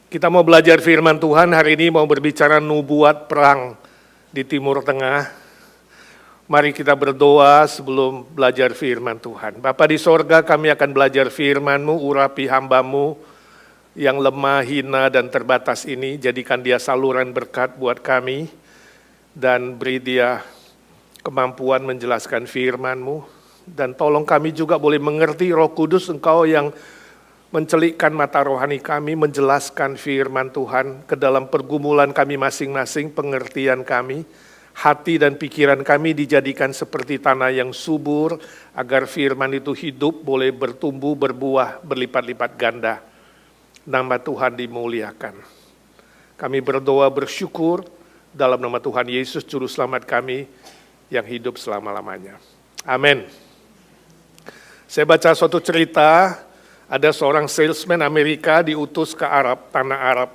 Kita mau belajar firman Tuhan, hari ini mau berbicara nubuat perang di Timur Tengah. Mari kita berdoa sebelum belajar firman Tuhan. Bapa di sorga, kami akan belajar firman-Mu, urapi hamba-Mu yang lemah, hina, dan terbatas ini. Jadikan dia saluran berkat buat kami, dan beri dia kemampuan menjelaskan firman-Mu. Dan tolong kami juga boleh mengerti Roh Kudus, Engkau yang mencelikkan mata rohani kami, menjelaskan firman Tuhan ke dalam pergumulan kami masing-masing, pengertian kami, hati dan pikiran kami dijadikan seperti tanah yang subur, agar firman itu hidup, boleh bertumbuh, berbuah, berlipat-lipat ganda. Nama Tuhan dimuliakan. Kami berdoa bersyukur dalam nama Tuhan Yesus, Juru Selamat kami yang hidup selama-lamanya. Amin. Saya baca suatu cerita. Ada seorang salesman Amerika diutus ke tanah Arab.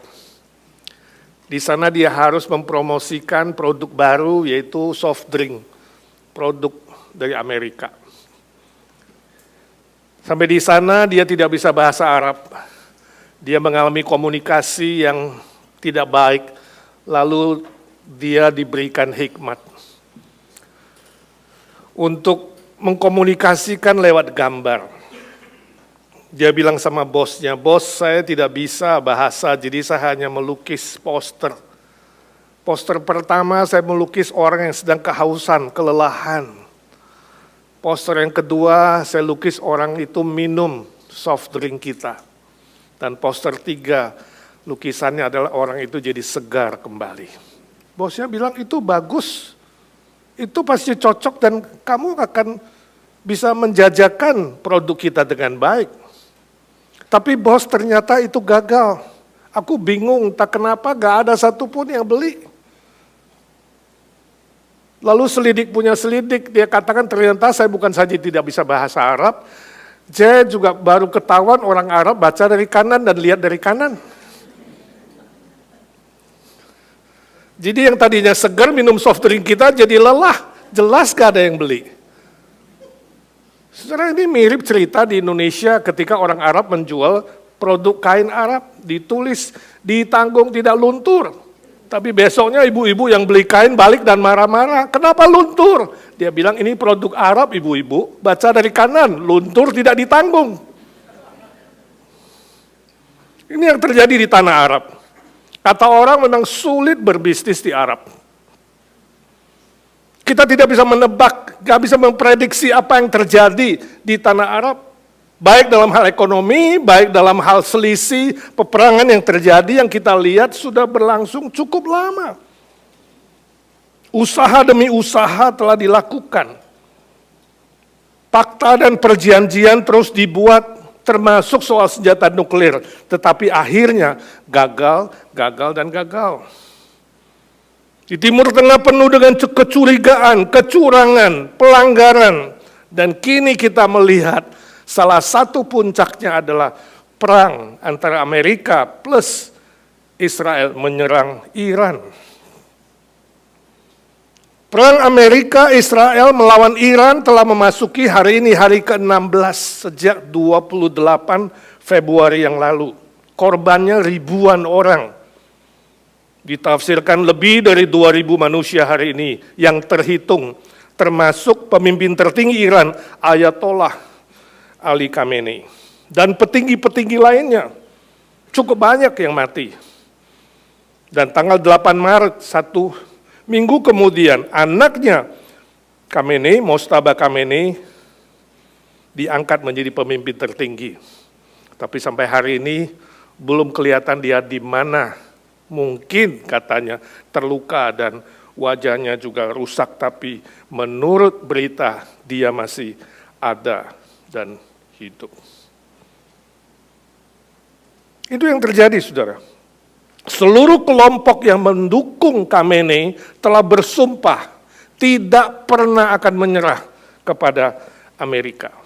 Di sana dia harus mempromosikan produk baru, yaitu soft drink, produk dari Amerika. Sampai di sana dia tidak bisa bahasa Arab. Dia mengalami komunikasi yang tidak baik, lalu dia diberikan hikmat untuk mengkomunikasikan lewat gambar. Dia bilang sama bosnya, "Bos, saya tidak bisa bahasa, jadi saya hanya melukis poster. Poster pertama saya melukis orang yang sedang kehausan, kelelahan. Poster yang kedua saya lukis orang itu minum soft drink kita. Dan poster 3, lukisannya adalah orang itu jadi segar kembali." Bosnya bilang, "Itu bagus, itu pasti cocok dan kamu akan bisa menjajakan produk kita dengan baik." Tapi bos, ternyata itu gagal. Aku bingung, tak kenapa gak ada satupun yang beli. Lalu selidik punya selidik, dia katakan ternyata saya bukan saja tidak bisa bahasa Arab, saya juga baru ketahuan orang Arab baca dari kanan dan lihat dari kanan. Jadi yang tadinya segar minum soft drink kita jadi lelah, jelas gak ada yang beli. Saudara, ini mirip cerita di Indonesia ketika orang Arab menjual produk kain Arab, ditulis, ditanggung tidak luntur. Tapi besoknya ibu-ibu yang beli kain balik dan marah-marah, "Kenapa luntur?" Dia bilang, "Ini produk Arab ibu-ibu, baca dari kanan, luntur tidak ditanggung." Ini yang terjadi di tanah Arab. Kata orang memang sulit berbisnis di Arab. Kita tidak bisa menebak, tidak bisa memprediksi apa yang terjadi di tanah Arab. Baik dalam hal ekonomi, baik dalam hal selisih, peperangan yang terjadi yang kita lihat sudah berlangsung cukup lama. Usaha demi usaha telah dilakukan. Fakta dan perjanjian terus dibuat, termasuk soal senjata nuklir. Tetapi akhirnya gagal, dan gagal. Di Timur Tengah penuh dengan kecurigaan, kecurangan, pelanggaran. Dan kini kita melihat salah satu puncaknya adalah perang antara Amerika plus Israel menyerang Iran. Perang Amerika-Israel melawan Iran telah memasuki hari ini hari ke-16 sejak 28 Februari yang lalu. Korbannya ribuan orang. Ditafsirkan lebih dari 2.000 manusia hari ini yang terhitung, termasuk pemimpin tertinggi Iran, Ayatollah Ali Khamenei. Dan petinggi-petinggi lainnya, cukup banyak yang mati. Dan tanggal 8 Maret, 1 minggu kemudian, anaknya Khamenei, Mojtaba Khamenei, diangkat menjadi pemimpin tertinggi. Tapi sampai hari ini, belum kelihatan dia di mana. Mungkin katanya terluka dan wajahnya juga rusak, tapi menurut berita dia masih ada dan hidup. Itu yang terjadi, saudara. Seluruh kelompok yang mendukung Khamenei telah bersumpah tidak pernah akan menyerah kepada Amerika.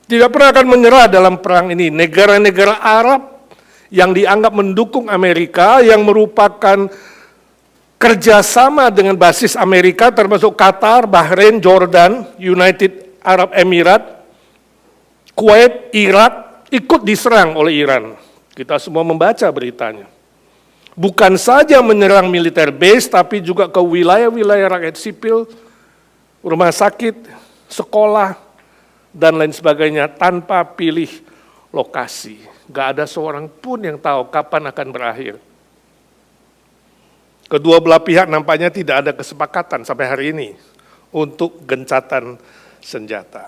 Tidak pernah akan menyerah dalam perang ini. Negara-negara Arab yang dianggap mendukung Amerika, yang merupakan kerjasama dengan basis Amerika, termasuk Qatar, Bahrain, Jordan, United Arab Emirates, Kuwait, Irak, ikut diserang oleh Iran. Kita semua membaca beritanya. Bukan saja menyerang militer base, tapi juga ke wilayah-wilayah rakyat sipil, rumah sakit, sekolah, dan lain sebagainya tanpa pilih lokasi. Gak ada seorang pun yang tahu kapan akan berakhir. Kedua belah pihak nampaknya tidak ada kesepakatan sampai hari ini untuk gencatan senjata.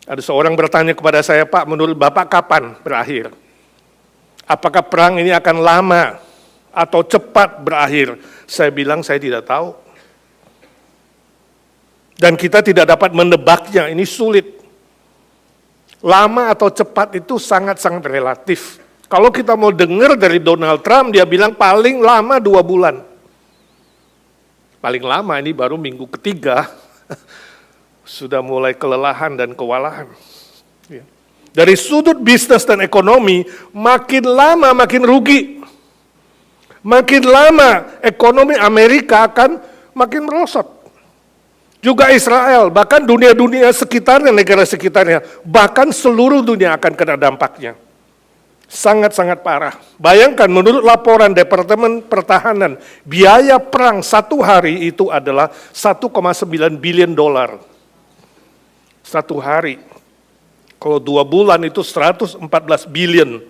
Ada seorang bertanya kepada saya, Pak, menurut Bapak kapan berakhir? Apakah perang ini akan lama atau cepat berakhir? Saya bilang saya tidak tahu. Dan kita tidak dapat menebaknya, ini sulit. Lama atau cepat itu sangat-sangat relatif. Kalau kita mau dengar dari Donald Trump, dia bilang paling lama 2 bulan. Paling lama ini baru minggu ketiga, sudah mulai kelelahan dan kewalahan. Dari sudut bisnis dan ekonomi, makin lama makin rugi. Makin lama ekonomi Amerika akan makin merosot. Juga Israel, bahkan dunia-dunia sekitarnya, negara sekitarnya, bahkan seluruh dunia akan kena dampaknya. Sangat-sangat parah. Bayangkan menurut laporan Departemen Pertahanan, biaya perang 1 hari itu adalah $1,9 billion. 1 hari. Kalau 2 bulan itu 114 billion.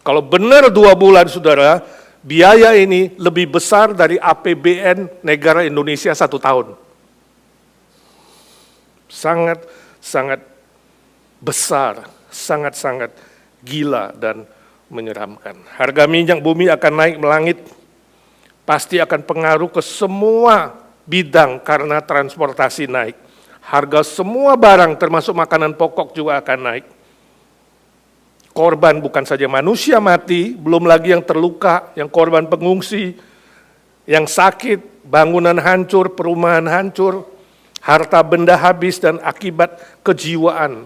Kalau benar 2 bulan, saudara, biaya ini lebih besar dari APBN negara Indonesia 1 tahun. Sangat-sangat besar, sangat-sangat gila dan menyeramkan. Harga minyak bumi akan naik melangit, pasti akan pengaruh ke semua bidang karena transportasi naik. Harga semua barang termasuk makanan pokok juga akan naik. Korban bukan saja manusia mati, belum lagi yang terluka, yang korban pengungsi, yang sakit, bangunan hancur, perumahan hancur, harta benda habis, dan akibat kejiwaan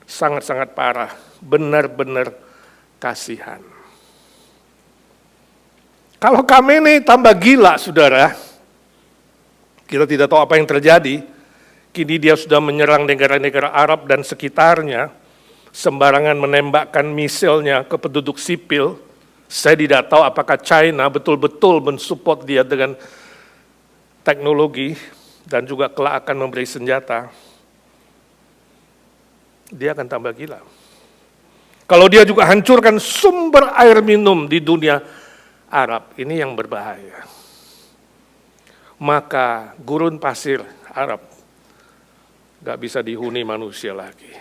sangat-sangat parah. Benar-benar kasihan. Kalau Khamenei tambah gila, saudara, kita tidak tahu apa yang terjadi. Kini dia sudah menyerang negara-negara Arab dan sekitarnya, sembarangan menembakkan misilnya ke penduduk sipil. Saya tidak tahu apakah China betul-betul mensupport dia dengan teknologi dan juga kelak akan memberi senjata. Dia akan tambah gila. Kalau dia juga hancurkan sumber air minum di dunia Arab, ini yang berbahaya. Maka gurun pasir Arab gak bisa dihuni manusia lagi.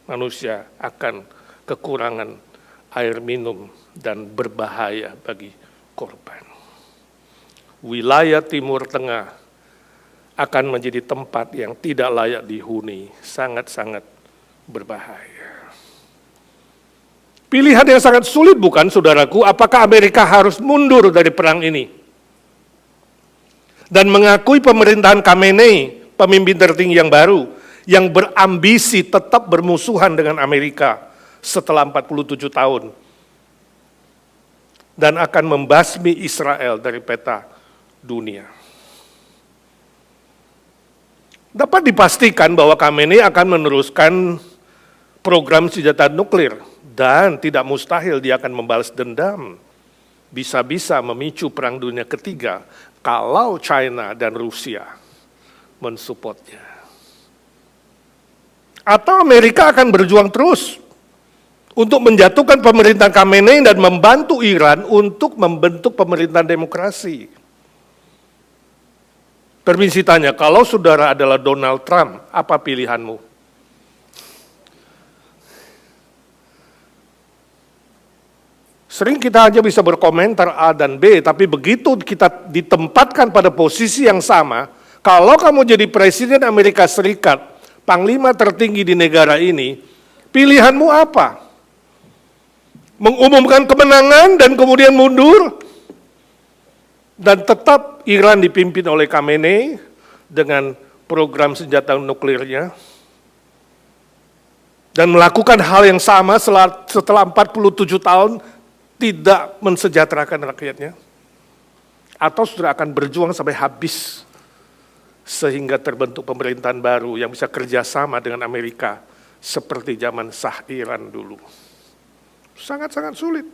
Manusia akan kekurangan air minum dan berbahaya bagi korban. Wilayah Timur Tengah akan menjadi tempat yang tidak layak dihuni, sangat-sangat berbahaya. Pilihan yang sangat sulit bukan, saudaraku, apakah Amerika harus mundur dari perang ini dan mengakui pemerintahan Khamenei, pemimpin tertinggi yang baru, yang berambisi tetap bermusuhan dengan Amerika setelah 47 tahun, dan akan membasmi Israel dari peta dunia. Dapat dipastikan bahwa Khamenei akan meneruskan program senjata nuklir, dan tidak mustahil dia akan membalas dendam, bisa-bisa memicu perang dunia ketiga kalau China dan Rusia mensupportnya. Atau Amerika akan berjuang terus untuk menjatuhkan pemerintahan Khamenei dan membantu Iran untuk membentuk pemerintahan demokrasi. Permisi tanya, kalau saudara adalah Donald Trump, apa pilihanmu? Sering kita hanya bisa berkomentar A dan B, tapi begitu kita ditempatkan pada posisi yang sama, kalau kamu jadi Presiden Amerika Serikat, Panglima tertinggi di negara ini, pilihanmu apa? Mengumumkan kemenangan dan kemudian mundur? Dan tetap Iran dipimpin oleh Khamenei dengan program senjata nuklirnya? Dan melakukan hal yang sama setelah 47 tahun tidak mensejahterakan rakyatnya? Atau sudah akan berjuang sampai habis, sehingga terbentuk pemerintahan baru yang bisa kerjasama dengan Amerika seperti zaman Shah Iran dulu. Sangat-sangat sulit.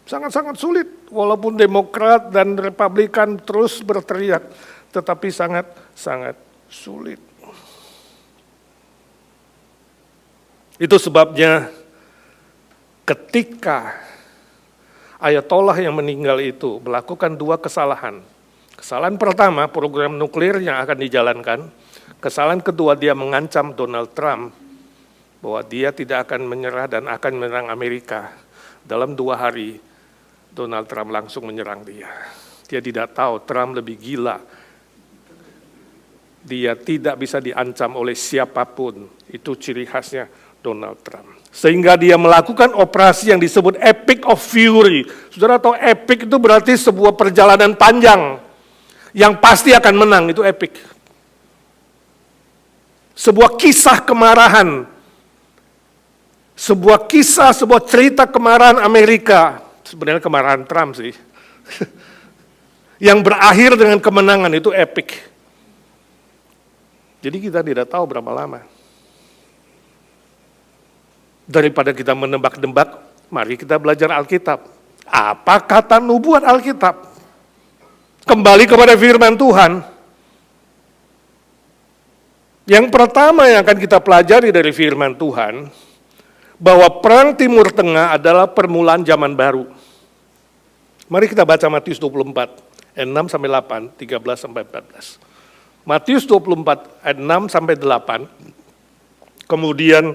Sangat-sangat sulit, walaupun Demokrat dan Republikan terus berteriak, tetapi sangat-sangat sulit. Itu sebabnya ketika Ayatollah yang meninggal itu melakukan dua kesalahan. Kesalahan pertama, program nuklirnya akan dijalankan. Kesalahan kedua, dia mengancam Donald Trump bahwa dia tidak akan menyerah dan akan menyerang Amerika. Dalam 2 hari, Donald Trump langsung menyerang dia. Dia tidak tahu Trump lebih gila. Dia tidak bisa diancam oleh siapapun. Itu ciri khasnya Donald Trump. Sehingga dia melakukan operasi yang disebut Epic of Fury. Saudara tahu epic itu berarti sebuah perjalanan panjang. Yang pasti akan menang, itu epic. Sebuah kisah kemarahan. Sebuah kisah, sebuah cerita kemarahan Amerika. Sebenarnya kemarahan Trump sih. Yang berakhir dengan kemenangan, itu epic. Jadi kita tidak tahu berapa lama. Daripada kita menebak-nebak, mari kita belajar Alkitab. Apa kata nubuat Alkitab? Kembali kepada firman Tuhan. Yang pertama yang akan kita pelajari dari firman Tuhan, bahwa perang Timur Tengah adalah permulaan zaman baru. Mari kita baca Matius 24, ayat 6 sampai 8, 13 sampai 14. Matius 24 ayat 6 sampai 8, kemudian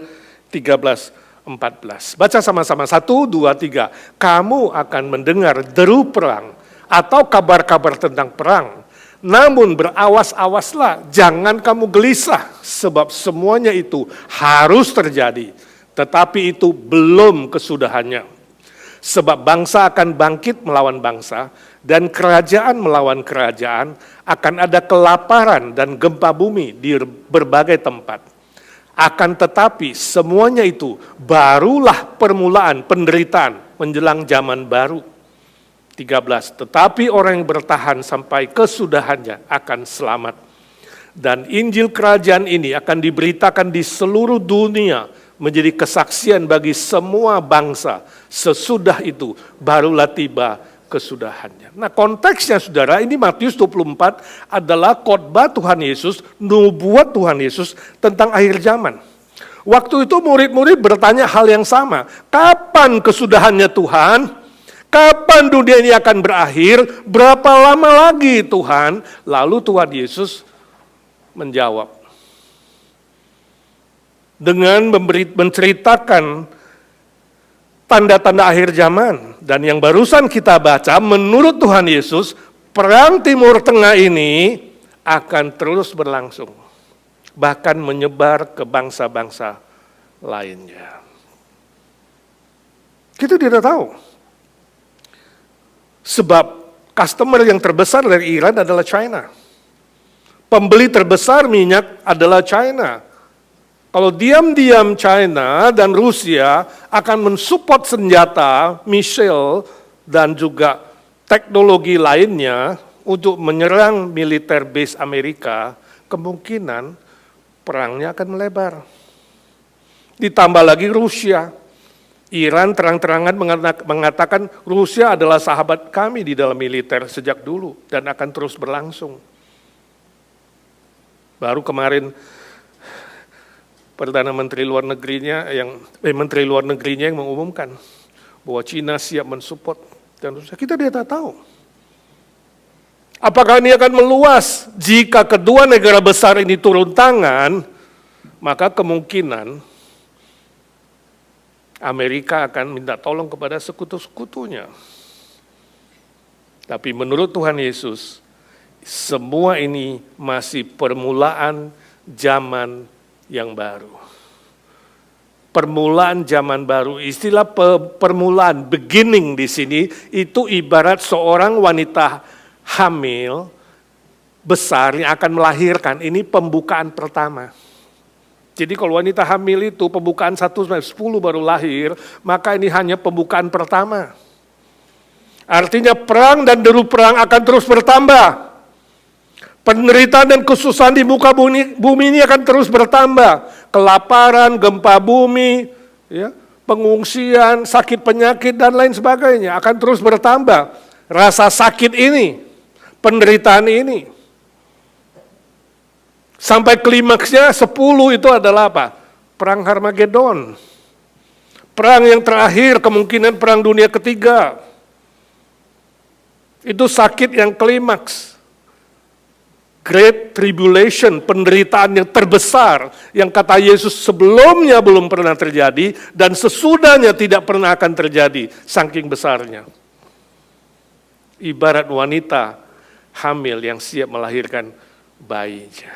13, 14. Baca sama-sama, 1, 2, 3. Kamu akan mendengar deru perang atau kabar-kabar tentang perang. Namun berawas-awaslah, jangan kamu gelisah, sebab semuanya itu harus terjadi. Tetapi itu belum kesudahannya. Sebab bangsa akan bangkit melawan bangsa, dan kerajaan melawan kerajaan, akan ada kelaparan dan gempa bumi di berbagai tempat. Akan tetapi semuanya itu barulah permulaan penderitaan menjelang zaman baru. 13. Tetapi orang yang bertahan sampai kesudahannya akan selamat. Dan Injil kerajaan ini akan diberitakan di seluruh dunia menjadi kesaksian bagi semua bangsa. Sesudah itu barulah tiba kesudahannya. Nah, konteksnya saudara, ini Matius 24 adalah khotbah Tuhan Yesus, nubuat Tuhan Yesus tentang akhir zaman. Waktu itu murid-murid bertanya hal yang sama. Kapan kesudahannya Tuhan? Kapan dunia ini akan berakhir? Berapa lama lagi Tuhan? Lalu Tuhan Yesus menjawab dengan menceritakan tanda-tanda akhir zaman. Dan yang barusan kita baca, menurut Tuhan Yesus, perang Timur Tengah ini akan terus berlangsung. Bahkan menyebar ke bangsa-bangsa lainnya. Kita tidak tahu. Sebab customer yang terbesar dari Iran adalah China. Pembeli terbesar minyak adalah China. Kalau diam-diam China dan Rusia akan mensupport senjata, misil, dan juga teknologi lainnya untuk menyerang militer base Amerika, kemungkinan perangnya akan melebar. Ditambah lagi Rusia. Iran terang-terangan mengatakan Rusia adalah sahabat kami di dalam militer sejak dulu dan akan terus berlangsung. Baru kemarin Perdana Menteri Luar Negerinya Menteri Luar Negerinya yang mengumumkan bahwa Cina siap mensupport dan Rusia. Kita tidak tahu. Apakah ini akan meluas? Jika kedua negara besar ini turun tangan, maka kemungkinan Amerika akan minta tolong kepada sekutu-sekutunya. Tapi menurut Tuhan Yesus, semua ini masih permulaan zaman yang baru. Permulaan zaman baru, istilah permulaan, beginning di sini, itu ibarat seorang wanita hamil besar yang akan melahirkan. Ini pembukaan pertama. Jadi kalau wanita hamil itu pembukaan 1-10 baru lahir, maka ini hanya pembukaan pertama. Artinya perang dan deru perang akan terus bertambah. Penderitaan dan kesusahan di muka bumi ini akan terus bertambah. Kelaparan, gempa bumi, ya, pengungsian, sakit penyakit, dan lain sebagainya akan terus bertambah. Rasa sakit ini, penderitaan ini. Sampai klimaksnya 10 itu adalah apa? Perang Harmagedon. Perang yang terakhir, kemungkinan perang dunia ketiga. Itu sakit yang klimaks. Great Tribulation, penderitaan yang terbesar, yang kata Yesus sebelumnya belum pernah terjadi, dan sesudahnya tidak pernah akan terjadi, saking besarnya. Ibarat wanita hamil yang siap melahirkan bayinya.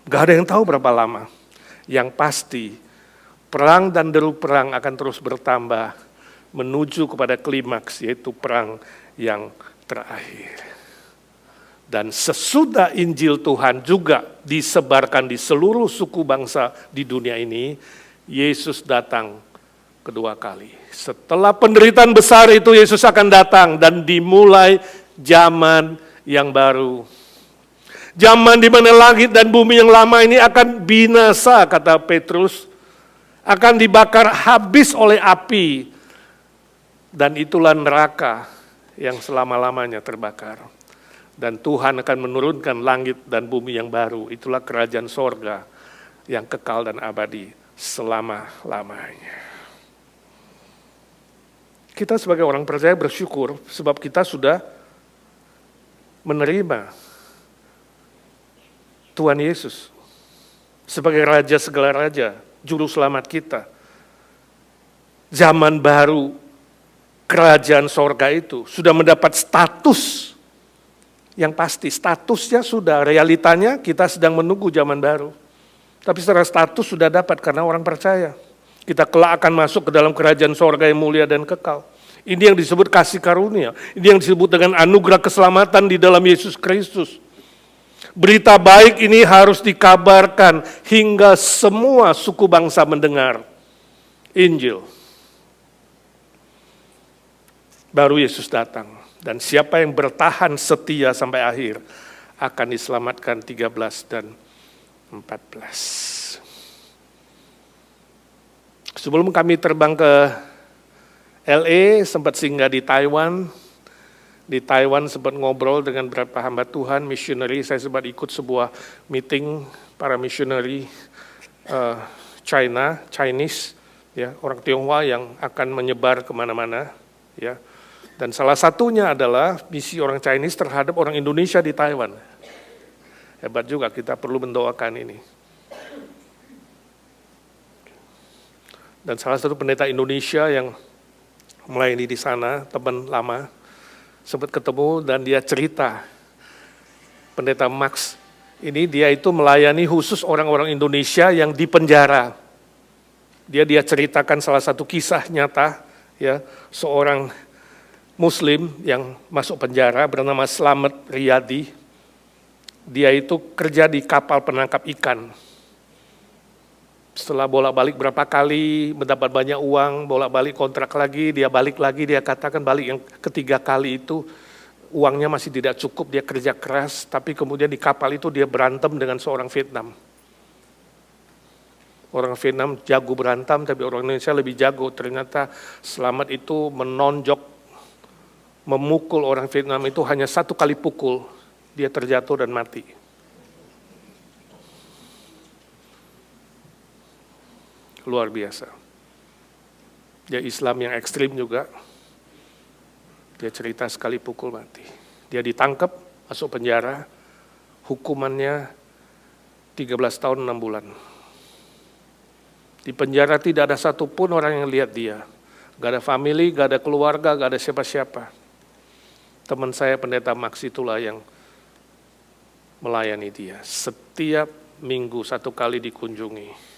Gak ada yang tahu berapa lama. Yang pasti, perang dan deru perang akan terus bertambah menuju kepada klimaks, yaitu perang yang terakhir. Dan sesudah Injil Tuhan juga disebarkan di seluruh suku bangsa di dunia ini, Yesus datang kedua kali. Setelah penderitaan besar itu, Yesus akan datang dan dimulai zaman yang baru. Zaman di mana langit dan bumi yang lama ini akan binasa, kata Petrus, akan dibakar habis oleh api, dan itulah neraka yang selama-lamanya terbakar. Dan Tuhan akan menurunkan langit dan bumi yang baru, itulah kerajaan sorga yang kekal dan abadi selama-lamanya. Kita sebagai orang percaya bersyukur sebab kita sudah menerima Tuhan Yesus sebagai Raja segala Raja, Juru Selamat kita. Zaman baru, kerajaan sorga itu sudah mendapat status yang pasti. Statusnya sudah, realitanya kita sedang menunggu zaman baru. Tapi secara status sudah dapat karena orang percaya. Kita kelak akan masuk ke dalam kerajaan sorga yang mulia dan kekal. Ini yang disebut kasih karunia. Ini yang disebut dengan anugerah keselamatan di dalam Yesus Kristus. Berita baik ini harus dikabarkan hingga semua suku bangsa mendengar Injil. Baru Yesus datang. Dan siapa yang bertahan setia sampai akhir akan diselamatkan 13 dan 14. Sebelum kami terbang ke LA, sempat singgah di Taiwan. Di Taiwan sempat ngobrol dengan beberapa hamba Tuhan, missionary. Saya sempat ikut sebuah meeting para missionary Chinese, ya, orang Tionghoa yang akan menyebar kemana-mana. Ya. Dan salah satunya adalah misi orang Chinese terhadap orang Indonesia di Taiwan. Hebat juga, kita perlu mendoakan ini. Dan salah satu pendeta Indonesia yang melayani di sana, teman lama, sempat ketemu dan dia cerita, pendeta Max, ini dia itu melayani khusus orang-orang Indonesia yang di penjara. Dia ceritakan salah satu kisah nyata, ya, seorang Muslim yang masuk penjara bernama Slamet Riyadi. Dia itu kerja di kapal penangkap ikan. Setelah bolak-balik berapa kali, mendapat banyak uang, bolak-balik kontrak lagi, dia balik lagi, dia katakan balik yang ketiga kali itu, uangnya masih tidak cukup, dia kerja keras, tapi kemudian di kapal itu dia berantem dengan seorang Vietnam. Orang Vietnam jago berantem, tapi orang Indonesia lebih jago. Ternyata Slamet itu menonjok, memukul orang Vietnam itu hanya 1 kali pukul, dia terjatuh dan mati. Luar biasa. Dia Islam yang ekstrim juga. Dia cerita sekali pukul mati. Dia ditangkap, masuk penjara, hukumannya 13 tahun 6 bulan. Di penjara tidak ada satupun orang yang lihat dia. Gak ada family, gak ada keluarga, gak ada siapa-siapa. Teman saya pendeta Max itulah yang melayani dia. Setiap minggu 1 kali dikunjungi.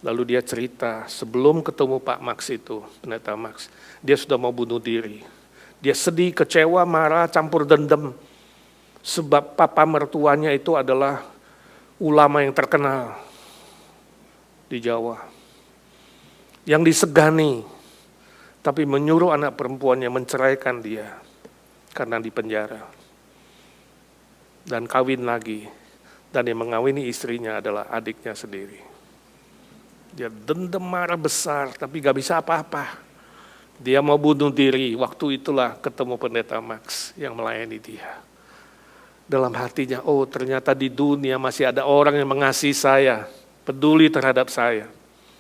Lalu dia cerita, sebelum ketemu Pak Max itu, pendeta Max, dia sudah mau bunuh diri. Dia sedih, kecewa, marah, campur dendam. Sebab papa mertuanya itu adalah ulama yang terkenal di Jawa. Yang disegani, tapi menyuruh anak perempuannya menceraikan dia karena di penjara. Dan kawin lagi Dan yang mengawini istrinya adalah adiknya sendiri. Dia dendam marah besar, tapi gak bisa apa-apa. Dia mau bunuh diri, waktu itulah ketemu pendeta Max yang melayani dia. Dalam hatinya, oh ternyata di dunia masih ada orang yang mengasihi saya, peduli terhadap saya.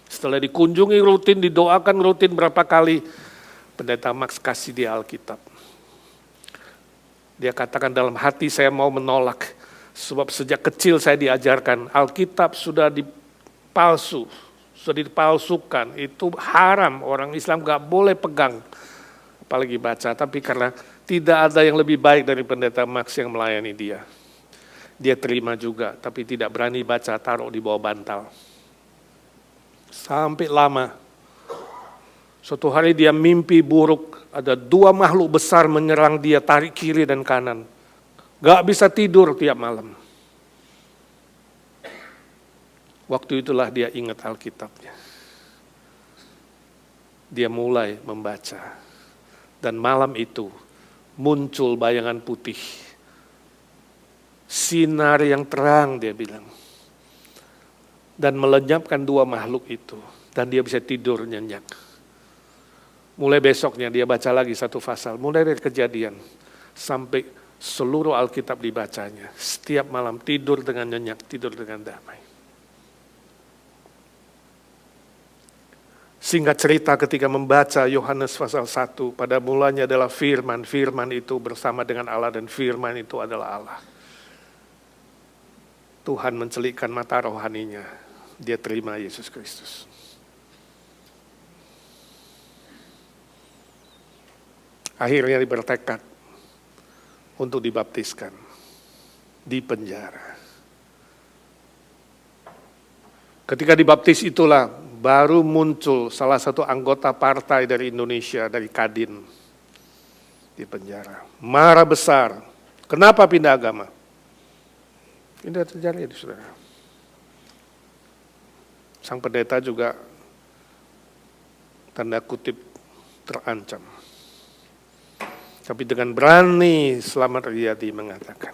Setelah dikunjungi rutin, didoakan rutin berapa kali, pendeta Max kasih dia Alkitab. Dia katakan dalam hati saya mau menolak, sebab sejak kecil saya diajarkan Alkitab sudah dipalsukan, itu haram, orang Islam gak boleh pegang, apalagi baca. Tapi karena tidak ada yang lebih baik dari pendeta Max yang melayani dia, dia terima juga, tapi tidak berani baca, taruh di bawah bantal. Sampai lama, suatu hari dia mimpi buruk, ada 2 makhluk besar menyerang dia, tarik kiri dan kanan. Gak bisa tidur tiap malam. Waktu itulah dia ingat Alkitabnya. Dia mulai membaca. Dan malam itu muncul bayangan putih. Sinar yang terang, dia bilang. Dan melenyapkan 2 makhluk itu. Dan dia bisa tidur nyenyak. Mulai besoknya dia baca lagi 1 pasal. Mulai dari Kejadian. Sampai seluruh Alkitab dibacanya. Setiap malam tidur dengan nyenyak, tidur dengan damai. Singkat cerita ketika membaca Yohanes pasal 1, pada mulanya adalah firman. Firman itu bersama dengan Allah dan firman itu adalah Allah. Tuhan mencelikkan mata rohaninya. Dia terima Yesus Kristus. Akhirnya dia bertekad untuk dibaptiskan di penjara. Ketika dibaptis itulah baru muncul salah satu anggota partai dari Indonesia, dari Kadin, di penjara. Marah besar. Kenapa pindah agama? Ini terjadi, saudara. Sang pendeta juga tanda kutip terancam. Tapi dengan berani Selamat Riyadi mengatakan,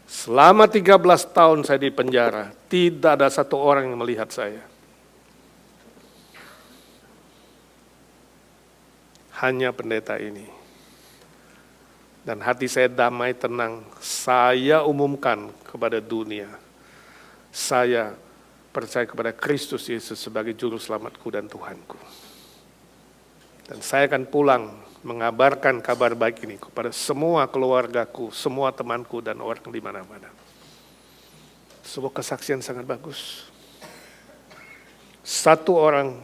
selama 13 tahun saya di penjara, tidak ada satu orang yang melihat saya. Hanya pendeta ini. Dan hati saya damai, tenang. Saya umumkan kepada dunia. Saya percaya kepada Kristus Yesus sebagai juru selamatku dan Tuhanku. Dan saya akan pulang mengabarkan kabar baik ini kepada semua keluargaku, semua temanku dan orang di mana-mana. Sebuah kesaksian sangat bagus. Satu orang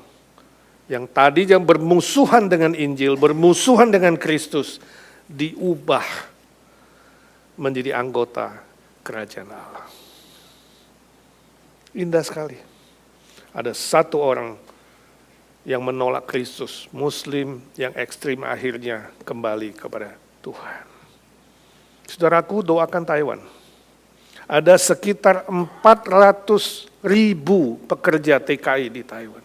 yang tadinya bermusuhan dengan Injil, bermusuhan dengan Kristus, diubah menjadi anggota kerajaan Allah. Indah sekali. Ada satu orang yang menolak Kristus, Muslim yang ekstrim akhirnya kembali kepada Tuhan. Saudaraku, doakan Taiwan. Ada sekitar 400.000 pekerja TKI di Taiwan.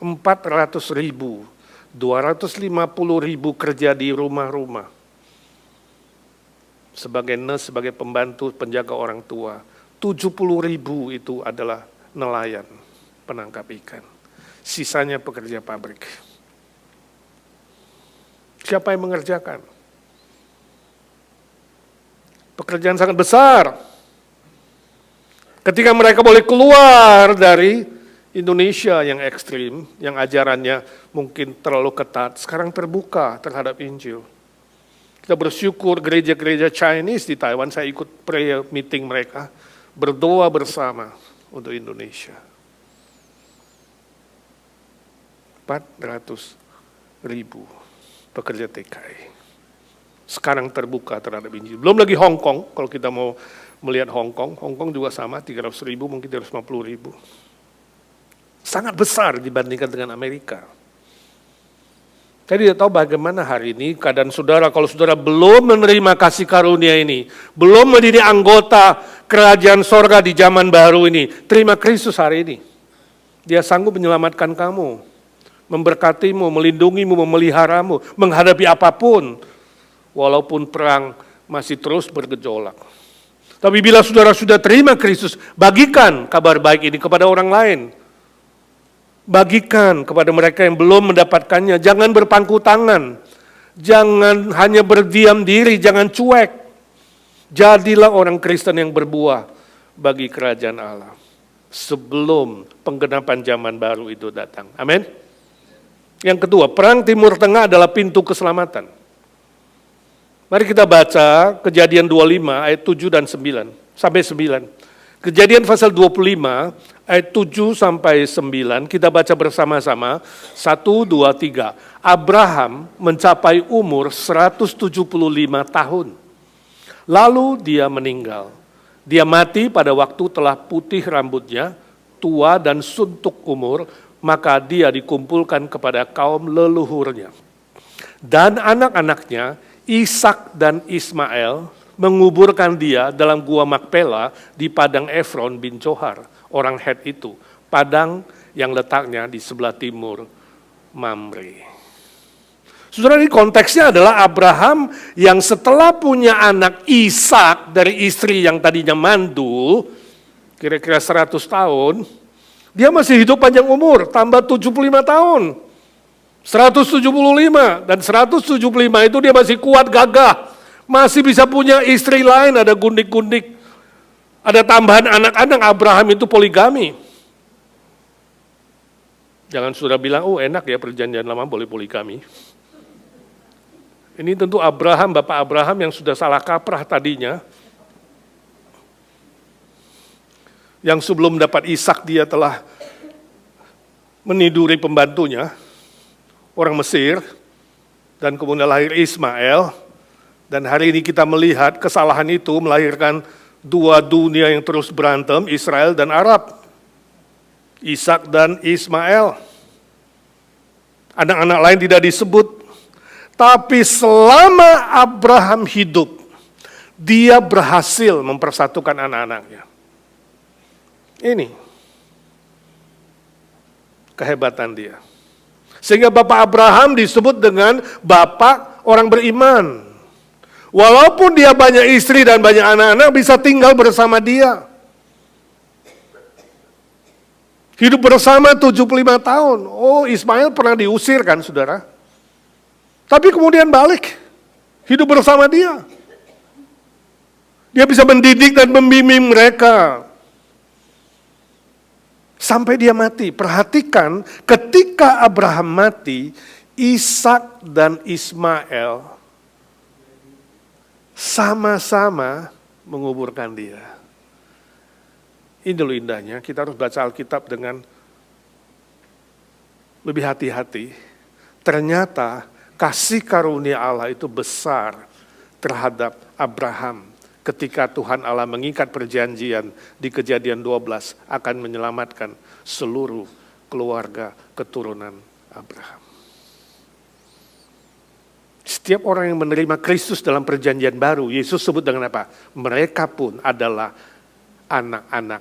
400.000, 250.000 kerja di rumah-rumah. Sebagai nurse, sebagai pembantu, penjaga orang tua. 70.000 itu adalah nelayan, penangkap ikan. Sisanya pekerja pabrik. Siapa yang mengerjakan? Pekerjaan sangat besar. Ketika mereka boleh keluar dari Indonesia yang ekstrim, yang ajarannya mungkin terlalu ketat, sekarang terbuka terhadap Injil. Kita bersyukur gereja-gereja Chinese di Taiwan, saya ikut prayer meeting mereka, berdoa bersama untuk Indonesia. 400.000 pekerja TKI. Sekarang terbuka terhadap Injil. Belum lagi Hong Kong, kalau kita mau melihat Hong Kong juga sama, 300.000, mungkin 350.000. Sangat besar dibandingkan dengan Amerika. Saya tidak tahu bagaimana hari ini keadaan saudara, kalau saudara belum menerima kasih karunia ini, belum menjadi anggota kerajaan sorga di zaman baru ini, terima Kristus hari ini. Dia sanggup menyelamatkan kamu, memberkatimu, melindungimu, memeliharamu, menghadapi apapun, walaupun perang masih terus bergejolak. Tapi bila saudara sudah terima Kristus, bagikan kabar baik ini kepada orang lain. Bagikan kepada mereka yang belum mendapatkannya. Jangan berpangku tangan. Jangan hanya berdiam diri, jangan cuek. Jadilah orang Kristen yang berbuah bagi kerajaan Allah. Sebelum penggenapan zaman baru itu datang. Amin. Yang kedua, perang Timur Tengah adalah pintu keselamatan. Mari kita baca Kejadian 25 ayat 7 dan 9 sampai 9. Kejadian pasal 25 ayat 7 sampai 9 kita baca bersama-sama. 1, 2, 3. Abraham mencapai umur 175 tahun. Lalu dia meninggal. Dia mati pada waktu telah putih rambutnya, tua dan suntuk umur, maka dia dikumpulkan kepada kaum leluhurnya. Dan anak-anaknya Ishak dan Ismail menguburkan dia dalam gua Makpela di padang Efron bin Zohar, orang Het itu, padang yang letaknya di sebelah timur Mamre. Saudara, ini konteksnya adalah Abraham yang setelah punya anak Ishak dari istri yang tadinya mandul, kira-kira 100 tahun, dia masih hidup panjang umur, tambah 75 tahun. 175 dan 175 itu dia masih kuat gagah, masih bisa punya istri lain, ada gundik-gundik, ada tambahan anak-anak. Abraham itu poligami. Jangan sudah bilang, oh enak ya perjanjian lama boleh poligami. Ini tentu Abraham, Bapak Abraham yang sudah salah kaprah tadinya, yang sebelum dapat Ishak dia telah meniduri pembantunya, orang Mesir, dan kemudian lahir Ismail, dan hari ini kita melihat kesalahan itu melahirkan dua dunia yang terus berantem, Israel dan Arab, Ishak dan Ismail. Anak-anak lain tidak disebut, tapi selama Abraham hidup, dia berhasil mempersatukan anak-anaknya. Ini kehebatan dia. Sehingga Bapak Abraham disebut dengan Bapak orang beriman. Walaupun dia banyak istri dan banyak anak-anak, bisa tinggal bersama dia. Hidup bersama 75 tahun. Oh, Ismail pernah diusir kan, saudara? Tapi kemudian balik, hidup bersama dia. Dia bisa mendidik dan membimbing mereka. Sampai dia mati. Perhatikan, ketika Abraham mati, Ishak dan Ismail sama-sama menguburkan dia. Ini dulu indahnya, kita harus baca Alkitab dengan lebih hati-hati. Ternyata kasih karunia Allah itu besar terhadap Abraham. Ketika Tuhan Allah mengikat perjanjian di Kejadian 12 akan menyelamatkan seluruh keluarga keturunan Abraham. Setiap orang yang menerima Kristus dalam perjanjian baru, Yesus sebut dengan apa? Mereka pun adalah anak-anak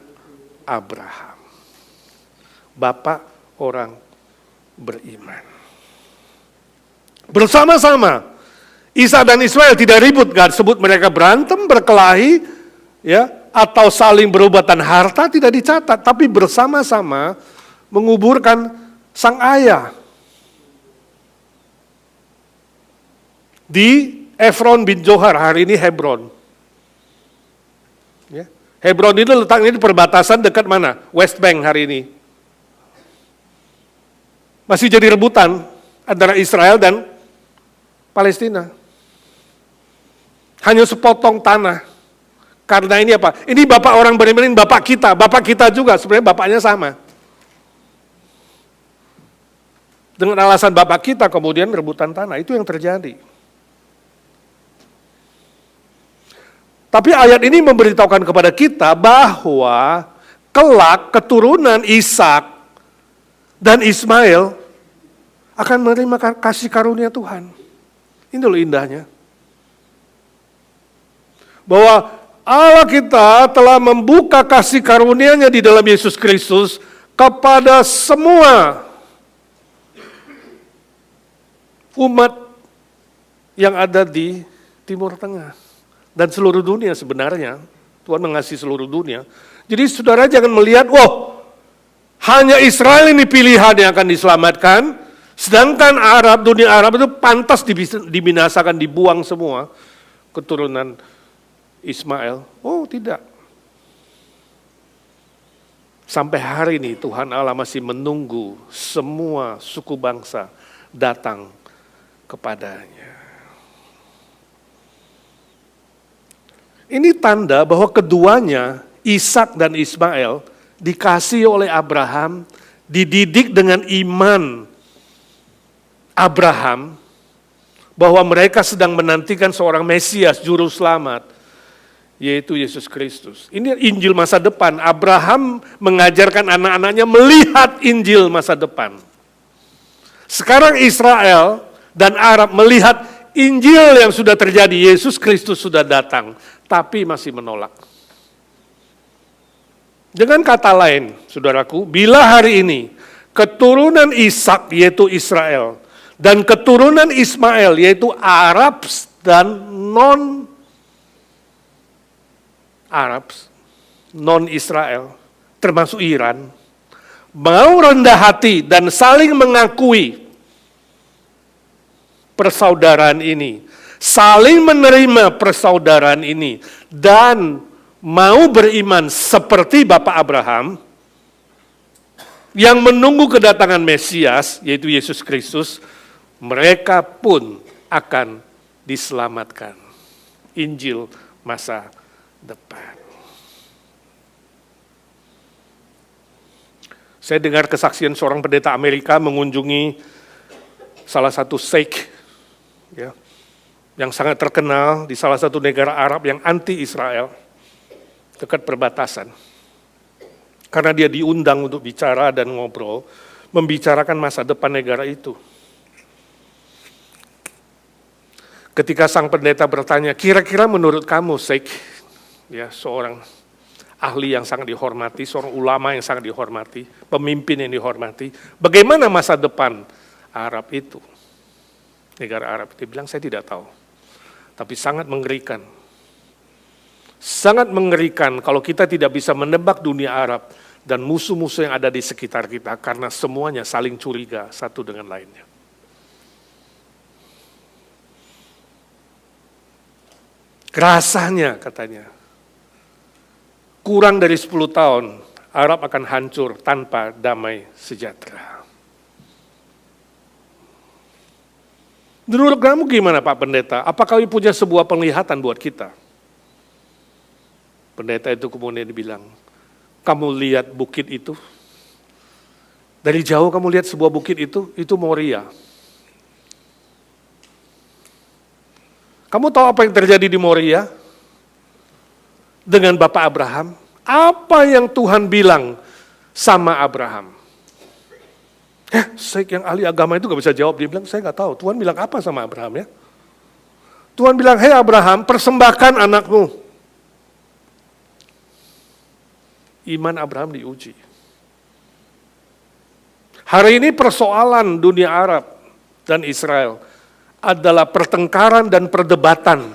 Abraham. Bapak orang beriman. Bersama-sama. Isa dan Ismail tidak ribut, gak sebut mereka berantem, berkelahi, ya, atau saling berubatan harta tidak dicatat, tapi bersama-sama menguburkan sang ayah di Efron bin Zohar, hari ini Hebron. Ya. Hebron itu letaknya di perbatasan dekat mana? West Bank hari ini. Masih jadi rebutan antara Israel dan Palestina. Hanya sepotong tanah. Karena ini apa? Ini bapak orang beriman, bapak kita juga, sebenarnya bapaknya sama. Dengan alasan bapak kita kemudian rebutan tanah, itu yang terjadi. Tapi ayat ini memberitahukan kepada kita bahwa kelak keturunan Ishak dan Ismail akan menerima kasih karunia Tuhan. Ini loh indahnya. Bahwa Allah kita telah membuka kasih karunia-Nya di dalam Yesus Kristus kepada semua umat yang ada di Timur Tengah dan seluruh dunia sebenarnya. Tuhan mengasihi seluruh dunia. Jadi saudara jangan melihat, wah hanya Israel ini pilihan yang akan diselamatkan, sedangkan dunia Arab itu pantas dibinasakan, dibuang semua keturunan Ismail. Oh tidak. Sampai hari ini Tuhan Allah masih menunggu semua suku bangsa datang kepadanya. Ini tanda bahwa keduanya, Ishak dan Ismail, dikasih oleh Abraham, dididik dengan iman Abraham, bahwa mereka sedang menantikan seorang Mesias, Juru Selamat, yaitu Yesus Kristus. Ini Injil masa depan. Abraham mengajarkan anak-anaknya melihat Injil masa depan. Sekarang Israel dan Arab melihat Injil yang sudah terjadi, Yesus Kristus sudah datang, tapi masih menolak. Dengan kata lain, saudaraku, bila hari ini keturunan Ishak yaitu Israel dan keturunan Ismail yaitu Arab dan non-Israel, termasuk Iran, mau rendah hati dan saling mengakui persaudaraan ini, saling menerima persaudaraan ini, dan mau beriman seperti Bapak Abraham, yang menunggu kedatangan Mesias, yaitu Yesus Kristus, mereka pun akan diselamatkan. Injil masa depan. Saya dengar kesaksian seorang pendeta Amerika mengunjungi salah satu sheikh ya, yang sangat terkenal di salah satu negara Arab yang anti-Israel, dekat perbatasan. Karena dia diundang untuk bicara dan ngobrol, membicarakan masa depan negara itu. Ketika sang pendeta bertanya, kira-kira menurut kamu, Sheikh, ya, seorang ahli yang sangat dihormati, seorang ulama yang sangat dihormati, pemimpin yang dihormati, bagaimana masa depan Arab itu? Negara Arab, dia bilang, saya tidak tahu. Tapi sangat mengerikan. Sangat mengerikan kalau kita tidak bisa menebak dunia Arab dan musuh-musuh yang ada di sekitar kita, karena semuanya saling curiga satu dengan lainnya. Rasanya katanya, kurang dari 10 tahun Arab akan hancur tanpa damai sejahtera. Menurut kamu gimana Pak Pendeta? Apakah kami punya sebuah penglihatan buat kita? Pendeta itu kemudian dibilang, kamu lihat bukit itu? Dari jauh kamu lihat sebuah bukit itu Moria. Kamu tahu apa yang terjadi di Moria? Dengan Bapak Abraham? Apa yang Tuhan bilang sama Abraham? Sheikh yang ahli agama itu gak bisa jawab. Dia bilang, saya gak tahu. Tuhan bilang apa sama Abraham ya? Tuhan bilang, hei Abraham, persembahkan anakmu. Iman Abraham diuji. Hari ini persoalan dunia Arab dan Israel adalah pertengkaran dan perdebatan.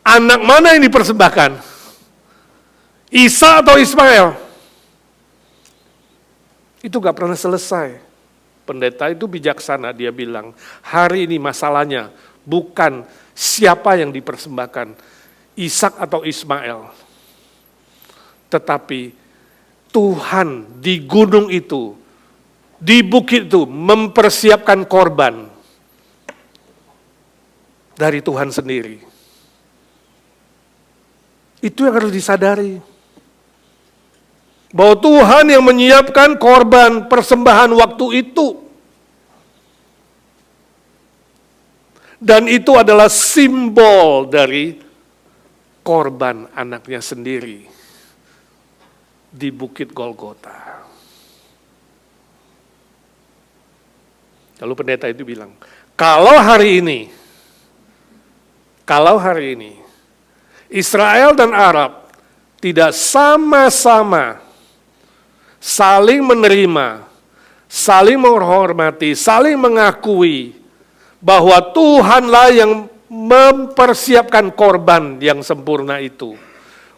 Anak mana yang dipersembahkan? Isa atau Ismail? Itu gak pernah selesai. Pendeta itu bijaksana, dia bilang, hari ini masalahnya bukan siapa yang dipersembahkan, Ishak atau Ismail. Tetapi Tuhan di gunung itu, di bukit itu mempersiapkan korban dari Tuhan sendiri. Itu yang harus disadari. Bahwa Tuhan yang menyiapkan korban persembahan waktu itu. Dan itu adalah simbol dari korban anaknya sendiri di Bukit Golgota. Lalu pendeta itu bilang, kalau hari ini Israel dan Arab tidak sama-sama saling menerima, saling menghormati, saling mengakui bahwa Tuhanlah yang mempersiapkan korban yang sempurna itu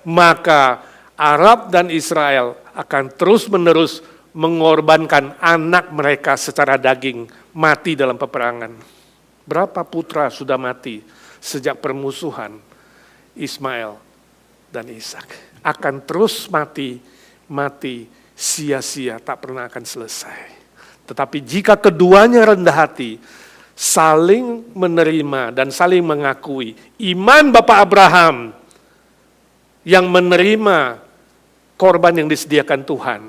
maka Arab dan Israel akan terus-menerus mengorbankan anak mereka secara daging, mati dalam peperangan. Berapa putra sudah mati sejak permusuhan Ismail dan Ishak? Akan terus mati sia-sia, tak pernah akan selesai. Tetapi jika keduanya rendah hati, saling menerima dan saling mengakui iman Bapak Abraham yang menerima korban yang disediakan Tuhan,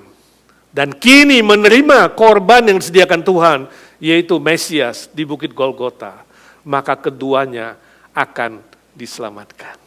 dan kini menerima korban yang disediakan Tuhan, yaitu Mesias di Bukit Golgota, maka keduanya akan diselamatkan.